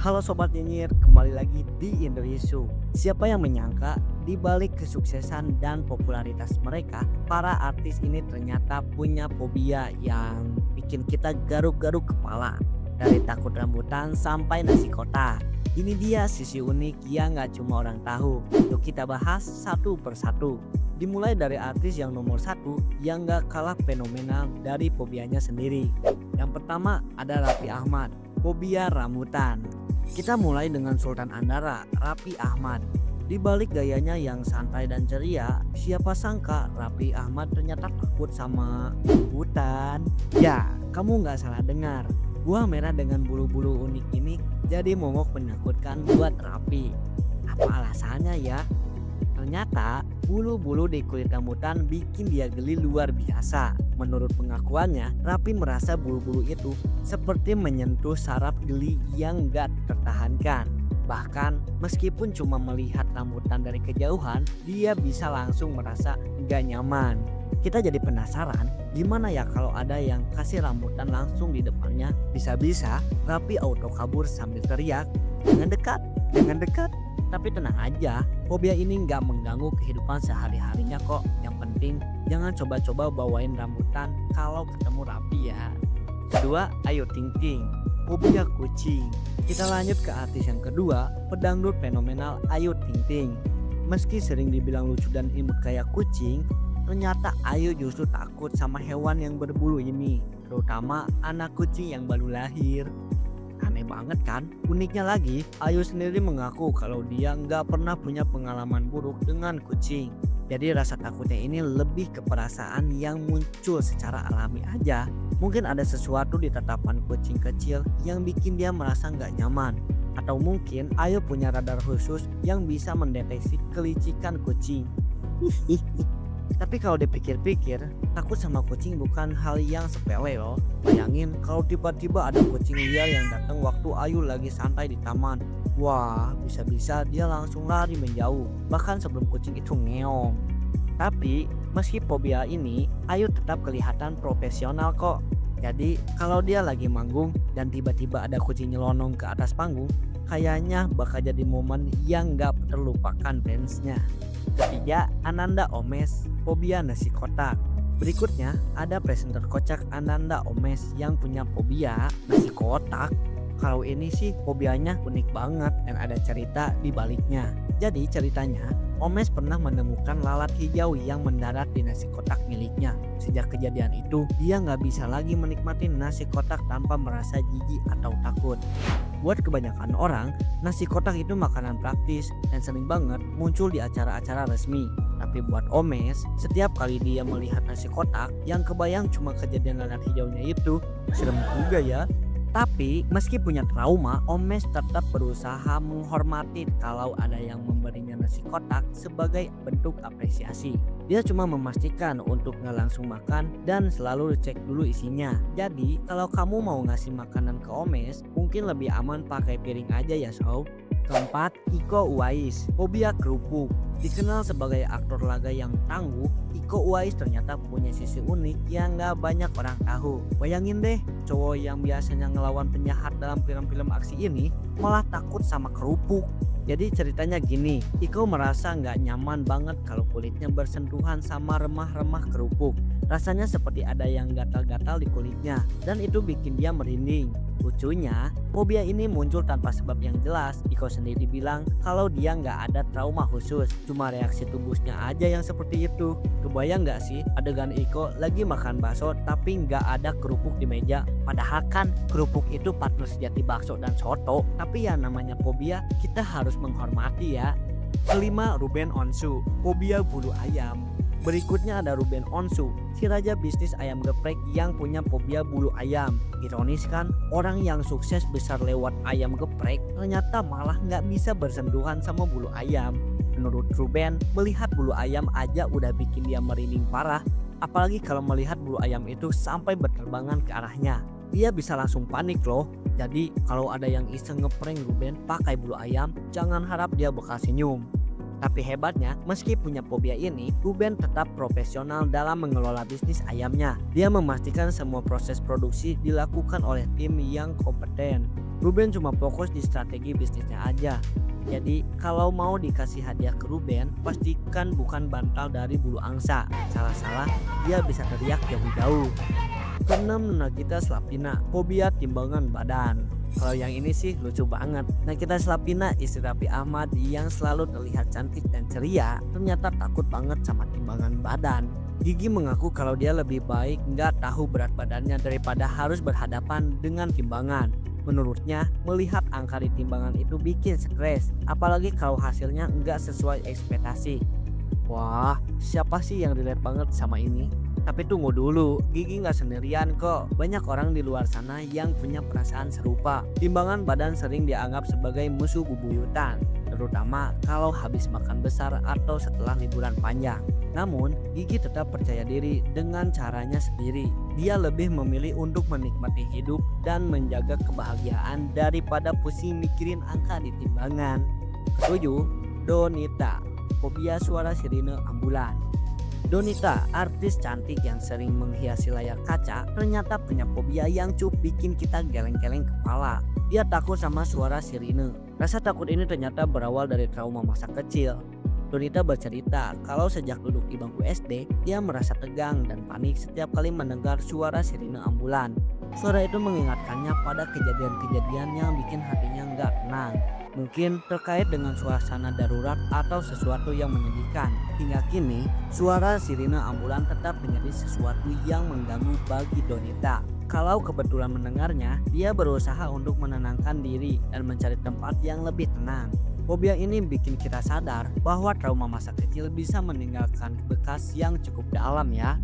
Halo Sobat Nyinyir, kembali lagi di Indonesia. Siapa yang menyangka di balik kesuksesan dan popularitas mereka, para artis ini ternyata punya fobia yang bikin kita garuk-garuk kepala. Dari takut rambutan sampai nasi kotak. Ini dia sisi unik yang gak cuma orang tahu. Yuk kita bahas satu persatu. Dimulai dari artis yang nomor satu yang gak kalah fenomenal dari fobianya sendiri. Yang pertama ada Raffi Ahmad, fobia rambutan. Kita mulai dengan Sultan Andara, Raffi Ahmad. Di balik gayanya yang santai dan ceria, siapa sangka Raffi Ahmad ternyata takut sama rambutan. Ya, kamu nggak salah dengar. Buah merah dengan bulu-bulu unik ini jadi momok menakutkan buat Raffi. Apa alasannya ya? Ternyata bulu-bulu di kulit rambutan bikin dia geli luar biasa. Menurut pengakuannya, Raffi merasa bulu-bulu itu seperti menyentuh saraf geli yang gak tertahankan. Bahkan meskipun cuma melihat rambutan dari kejauhan, dia bisa langsung merasa gak nyaman. Kita jadi penasaran gimana ya kalau ada yang kasih rambutan langsung di depannya. Bisa-bisa Raffi auto kabur sambil teriak, "Jangan dekat, jangan dekat." Tapi tenang aja, fobia ini nggak mengganggu kehidupan sehari-harinya kok. Yang penting jangan coba-coba bawain rambutan kalau ketemu Raffi ya. Kedua, Ayu Ting Ting, fobia kucing. Kita lanjut ke artis yang kedua, pedangdut fenomenal Ayu Ting Ting. Meski sering dibilang lucu dan imut kayak kucing, ternyata Ayu justru takut sama hewan yang berbulu ini, terutama anak kucing yang baru lahir. Aneh banget kan? Uniknya lagi, Ayu sendiri mengaku kalau dia nggak pernah punya pengalaman buruk dengan kucing. Jadi rasa takutnya ini lebih ke perasaan yang muncul secara alami aja. Mungkin ada sesuatu di tatapan kucing kecil yang bikin dia merasa nggak nyaman. Atau mungkin Ayu punya radar khusus yang bisa mendeteksi kelicikan kucing. Tapi kalau dipikir-pikir, takut sama kucing bukan hal yang sepele loh. Bayangin kalau tiba-tiba ada kucing liar yang datang waktu Ayu lagi santai di taman. Wah, bisa-bisa dia langsung lari menjauh, bahkan sebelum kucing itu ngeong. Tapi meski fobia ini, Ayu tetap kelihatan profesional kok. Jadi kalau dia lagi manggung dan tiba-tiba ada kucing nyelonong ke atas panggung, kayaknya bakal jadi momen yang gak terlupakan fansnya. Ketiga, Ananda Omes, fobia nasi kotak. Berikutnya ada presenter kocak Ananda Omes yang punya fobia nasi kotak. Kalau ini sih fobianya unik banget dan ada cerita di baliknya. Jadi ceritanya, Omes pernah menemukan lalat hijau yang mendarat di nasi kotak miliknya. Sejak kejadian itu, dia nggak bisa lagi menikmati nasi kotak tanpa merasa jijik atau takut. Buat kebanyakan orang, nasi kotak itu makanan praktis dan sering banget muncul di acara-acara resmi. Tapi buat Omes, setiap kali dia melihat nasi kotak, yang kebayang cuma kejadian lalat hijaunya itu. Serem juga ya. Tapi meski punya trauma, Omes tetap berusaha menghormati kalau ada yang memberinya nasi kotak sebagai bentuk apresiasi. Dia cuma memastikan untuk nggak langsung makan dan selalu cek dulu isinya. Jadi kalau kamu mau ngasih makanan ke Omes, mungkin lebih aman pakai piring aja ya sob. Keempat, Iko Uwais, fobia kerupuk. Dikenal sebagai aktor laga yang tangguh, Iko Uwais ternyata punya sisi unik yang gak banyak orang tahu. Bayangin deh, cowok yang biasanya ngelawan penjahat dalam film-film aksi ini malah takut sama kerupuk. Jadi ceritanya gini, Iko merasa nggak nyaman banget kalau kulitnya bersentuhan sama remah-remah kerupuk. Rasanya seperti ada yang gatal-gatal di kulitnya dan itu bikin dia merinding. Lucunya, fobia ini muncul tanpa sebab yang jelas. Iko sendiri bilang kalau dia nggak ada trauma khusus, cuma reaksi tubuhnya aja yang seperti itu. Kebayang nggak sih adegan Iko lagi makan bakso tapi nggak ada kerupuk di meja? Padahal kan kerupuk itu partner sejati bakso dan soto. Tapi ya namanya fobia, kita harus menghormati ya. Kelima, Ruben Onsu, fobia bulu ayam. Berikutnya ada Ruben Onsu, si raja bisnis ayam geprek yang punya fobia bulu ayam. Ironis kan, orang yang sukses besar lewat ayam geprek ternyata malah nggak bisa bersentuhan sama bulu ayam. Menurut Ruben, melihat bulu ayam aja udah bikin dia merinding parah. Apalagi kalau melihat bulu ayam itu sampai berterbangan ke arahnya. Dia bisa langsung panik loh. Jadi kalau ada yang iseng ngeprank Ruben pakai bulu ayam, jangan harap dia bakal senyum. Tapi hebatnya, meski punya fobia ini, Ruben tetap profesional dalam mengelola bisnis ayamnya. Dia memastikan semua proses produksi dilakukan oleh tim yang kompeten. Ruben cuma fokus di strategi bisnisnya aja. Jadi kalau mau dikasih hadiah ke Ruben, pastikan bukan bantal dari bulu angsa. Salah-salah dia bisa teriak jauh-jauh. Keenam, Nagita Slavina, fobia timbangan badan. Kalau yang ini sih lucu banget. Nagita Slavina, istri Raffi Ahmad yang selalu terlihat cantik dan ceria, ternyata takut banget sama timbangan badan. Gigi mengaku kalau dia lebih baik nggak tahu berat badannya daripada harus berhadapan dengan timbangan. Menurutnya, melihat angka di timbangan itu bikin stres, apalagi kalau hasilnya nggak sesuai ekspektasi. Wah, siapa sih yang relate banget sama ini? Tapi tunggu dulu, Gigi nggak sendirian kok. Banyak orang di luar sana yang punya perasaan serupa. Timbangan badan sering dianggap sebagai musuh bebuyutan, terutama kalau habis makan besar atau setelah liburan panjang. Namun, Gigi tetap percaya diri dengan caranya sendiri. Dia lebih memilih untuk menikmati hidup dan menjaga kebahagiaan daripada pusing mikirin angka di timbangan. Ketujuh, Donita, fobia suara sirine ambulan. Donita, artis cantik yang sering menghiasi layar kaca, ternyata punya fobia yang cukup bikin kita geleng-geleng kepala. Dia takut sama suara sirine. Rasa takut ini ternyata berawal dari trauma masa kecil. Donita bercerita kalau sejak duduk di bangku SD, dia merasa tegang dan panik setiap kali mendengar suara sirine ambulan. Suara itu mengingatkannya pada kejadian-kejadian yang bikin hatinya nggak tenang. Mungkin terkait dengan suasana darurat atau sesuatu yang menyedihkan. Hingga kini, suara sirine ambulan tetap menjadi sesuatu yang mengganggu bagi Donita. Kalau kebetulan mendengarnya, dia berusaha untuk menenangkan diri dan mencari tempat yang lebih tenang. Fobia ini bikin kita sadar bahwa trauma masa kecil bisa meninggalkan bekas yang cukup dalam ya.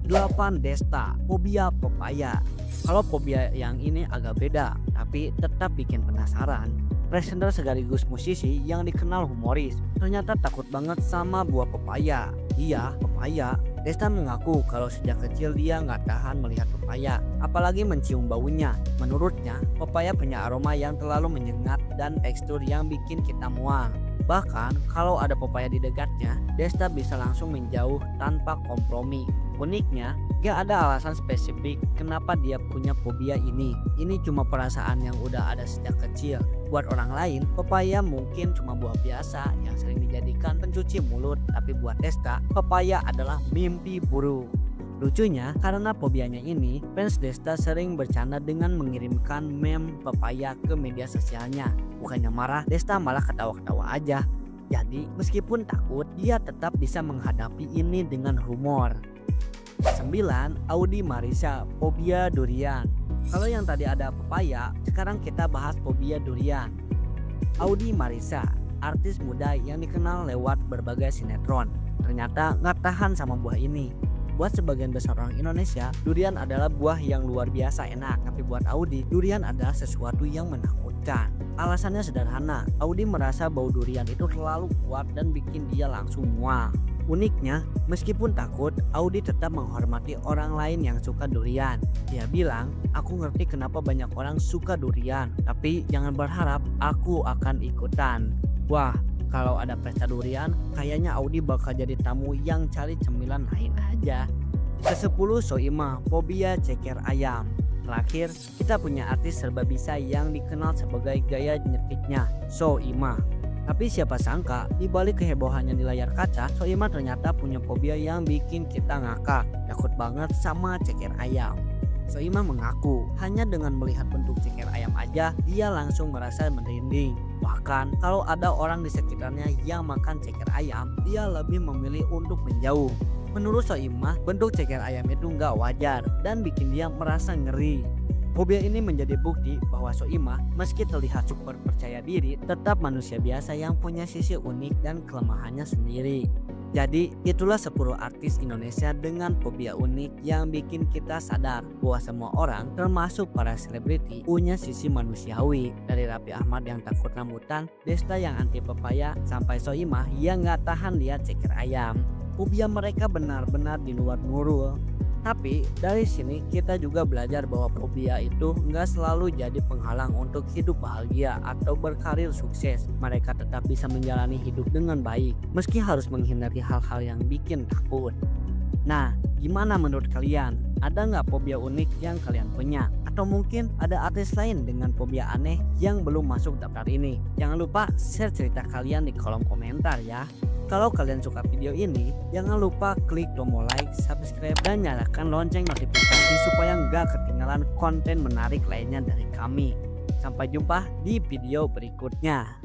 8. Desta, fobia pepaya. Kalau fobia yang ini agak beda, tapi tetap bikin penasaran. Presenter sekaligus musisi yang dikenal humoris ternyata takut banget sama buah pepaya. Iya, pepaya. Desta mengaku kalau sejak kecil dia nggak tahan melihat pepaya, apalagi mencium baunya. Menurutnya, pepaya punya aroma yang terlalu menyengat dan tekstur yang bikin kita mual. Bahkan kalau ada pepaya di dekatnya, Desta bisa langsung menjauh tanpa kompromi. Uniknya, gak ada alasan spesifik kenapa dia punya fobia ini. Ini cuma perasaan yang udah ada sejak kecil. Buat orang lain, pepaya mungkin cuma buah biasa yang sering dijadikan pencuci mulut. Tapi buat Desta, pepaya adalah mimpi buruk. Lucunya, karena fobianya ini, fans Desta sering bercanda dengan mengirimkan meme pepaya ke media sosialnya. Bukannya marah, Desta malah ketawa-ketawa aja. Jadi, meskipun takut, dia tetap bisa menghadapi ini dengan humor. 9. Audi Marisa, fobia durian. Kalau yang tadi ada pepaya, sekarang kita bahas fobia durian. Audi Marisa, artis muda yang dikenal lewat berbagai sinetron, ternyata nggak tahan sama buah ini. Buat sebagian besar orang Indonesia, durian adalah buah yang luar biasa enak. Tapi buat Audi, durian adalah sesuatu yang menakutkan. Alasannya sederhana, Audi merasa bau durian itu terlalu kuat dan bikin dia langsung mual. Uniknya, meskipun takut, Audi tetap menghormati orang lain yang suka durian. Dia bilang, aku ngerti kenapa banyak orang suka durian, tapi jangan berharap aku akan ikutan. Wah, kalau ada pesta durian, kayaknya Audi bakal jadi tamu yang cari cemilan lain aja. Ke-10, Soimah, fobia ceker ayam. Terakhir, kita punya artis serba bisa yang dikenal sebagai gaya nyetiknya, Soimah. Tapi siapa sangka, di balik kehebohannya di layar kaca, Soimah ternyata punya fobia yang bikin kita ngakak. Takut banget sama ceker ayam. Soimah mengaku, hanya dengan melihat bentuk ceker ayam aja, dia langsung merasa merinding. Bahkan, kalau ada orang di sekitarnya yang makan ceker ayam, dia lebih memilih untuk menjauh. Menurut Soimah, bentuk ceker ayam itu nggak wajar dan bikin dia merasa ngeri. Fobia ini menjadi bukti bahwa Soimah meski terlihat super percaya diri, tetap manusia biasa yang punya sisi unik dan kelemahannya sendiri. Jadi itulah 10 artis Indonesia dengan fobia unik yang bikin kita sadar bahwa semua orang termasuk para selebriti punya sisi manusiawi. Dari Raffi Ahmad yang takut rambutan, Desta yang anti pepaya, sampai Soimah yang gak tahan lihat ceker ayam. Fobia mereka benar-benar di luar nurul. Tapi dari sini kita juga belajar bahwa fobia itu nggak selalu jadi penghalang untuk hidup bahagia atau berkarir sukses. Mereka tetap bisa menjalani hidup dengan baik meski harus menghindari hal-hal yang bikin takut. Nah, Gimana menurut kalian? Ada nggak fobia unik yang kalian punya? Atau mungkin ada artis lain dengan fobia aneh yang belum masuk daftar ini? Jangan lupa share cerita kalian di kolom komentar ya. Kalau kalian suka video ini, jangan lupa klik tombol like, subscribe, dan nyalakan lonceng notifikasi supaya nggak ketinggalan konten menarik lainnya dari kami. Sampai jumpa di video berikutnya.